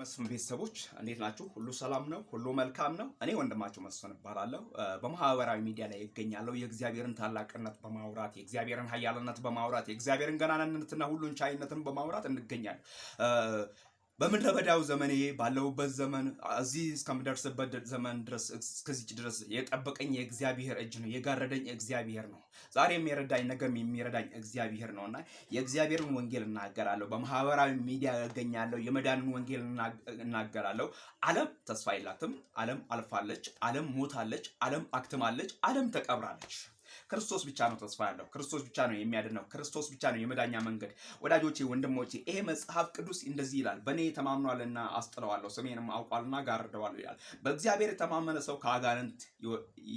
መስፍን ቤተሰቦች እንዴት ናችሁ? ሁሉ ሰላም ነው? ሁሉ መልካም ነው? እኔ ወንድማችሁ መስፍን እባላለሁ። በማህበራዊ ሚዲያ ላይ እገኛለሁ። የእግዚአብሔርን ታላቅነት በማውራት የእግዚአብሔርን ኃያልነት በማውራት የእግዚአብሔርን ገናናነትና ሁሉን ቻይነትን በማውራት እንገኛለን። በምድረ በዳው ዘመኔ ባለውበት ዘመን እዚህ እስከምደርስበት ዘመን ድረስ እስከዚህ ድረስ የጠበቀኝ የእግዚአብሔር እጅ ነው። የጋረደኝ እግዚአብሔር ነው። ዛሬም የረዳኝ ነገም የሚረዳኝ እግዚአብሔር ነውና የእግዚአብሔርን ወንጌል እናገራለሁ። በማህበራዊ ሚዲያ እገኛለሁ። የመዳንን ወንጌል እናገራለሁ። ዓለም ተስፋ የላትም። ዓለም አልፋለች። ዓለም ሞታለች። ዓለም አክትማለች። ዓለም ተቀብራለች። ክርስቶስ ብቻ ነው ተስፋ ያለው። ክርስቶስ ብቻ ነው የሚያድነው። ክርስቶስ ብቻ ነው የመዳኛ መንገድ። ወዳጆቼ፣ ወንድሞቼ ይሄ መጽሐፍ ቅዱስ እንደዚህ ይላል፣ በእኔ ተማምኗልና አስጥለዋለሁ፣ ስሜንም አውቋልና ጋርደዋለሁ ይላል። በእግዚአብሔር የተማመነ ሰው ከአጋንንት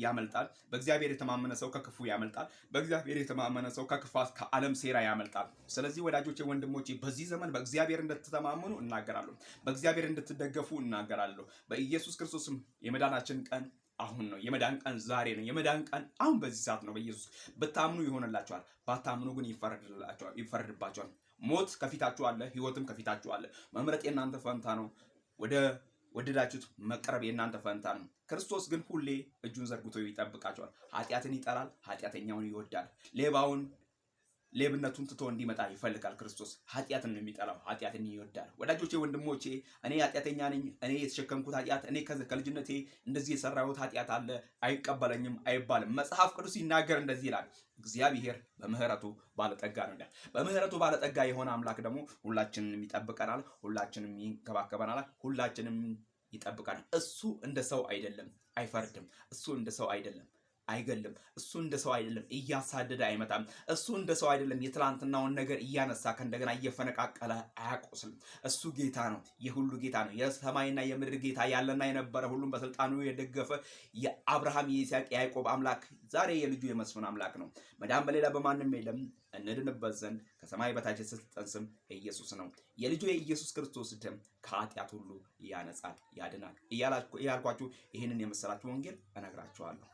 ያመልጣል። በእግዚአብሔር የተማመነ ሰው ከክፉ ያመልጣል። በእግዚአብሔር የተማመነ ሰው ከክፋት ከዓለም ሴራ ያመልጣል። ስለዚህ ወዳጆቼ፣ ወንድሞቼ በዚህ ዘመን በእግዚአብሔር እንድትተማመኑ እናገራለሁ። በእግዚአብሔር እንድትደገፉ እናገራለሁ። በኢየሱስ ክርስቶስም የመዳናችን ቀን አሁን ነው። የመዳን ቀን ዛሬ ነው። የመዳን ቀን አሁን በዚህ ሰዓት ነው። በኢየሱስ ብታምኑ ይሆንላችኋል፣ ባታምኑ ግን ይፈረድባችኋል። ሞት ከፊታችሁ አለ፣ ህይወትም ከፊታችሁ አለ። መምረጥ የእናንተ ፈንታ ነው። ወደ ወደዳችሁት መቅረብ የእናንተ ፈንታ ነው። ክርስቶስ ግን ሁሌ እጁን ዘርግቶ ይጠብቃችኋል። ኃጢአትን ይጠላል፣ ኃጢአተኛውን ይወዳል። ሌብነቱን ትቶ እንዲመጣ ይፈልጋል። ክርስቶስ ኃጢአትን ነው የሚጠላው፣ ኃጢአትን ይወዳል። ወዳጆቼ፣ ወንድሞቼ እኔ ኃጢአተኛ ነኝ። እኔ የተሸከምኩት ኃጢአት፣ እኔ ከልጅነቴ እንደዚህ የሰራሁት ኃጢአት አለ፣ አይቀበለኝም አይባልም። መጽሐፍ ቅዱስ ሲናገር እንደዚህ ይላል፣ እግዚአብሔር በምህረቱ ባለጠጋ ነው ይላል። በምህረቱ ባለጠጋ የሆነ አምላክ ደግሞ ሁላችንንም ይጠብቀናል፣ ሁላችንም ይንከባከበናል፣ ሁላችንም ይጠብቀናል። እሱ እንደ ሰው አይደለም፣ አይፈርድም። እሱ እንደ ሰው አይደለም፣ አይገልም። እሱ እንደ ሰው አይደለም፣ እያሳደደ አይመጣም። እሱ እንደ ሰው አይደለም፣ የትላንትናውን ነገር እያነሳ ከእንደገና እየፈነቃቀለ አያቆስልም። እሱ ጌታ ነው፣ የሁሉ ጌታ ነው። የሰማይና የምድር ጌታ፣ ያለና የነበረ ሁሉም በስልጣኑ የደገፈ የአብርሃም የይስሐቅ የያዕቆብ አምላክ ዛሬ የልጁ የመስፍን አምላክ ነው። መዳን በሌላ በማንም የለም። እንድንበት ዘንድ ከሰማይ በታች የተሰጠን ስም ኢየሱስ ነው። የልጁ የኢየሱስ ክርስቶስ ደም ከኃጢአት ሁሉ ያነጻል፣ ያድናል እያልኳችሁ ይህንን የመሰላችሁ ወንጌል እነግራችኋለሁ።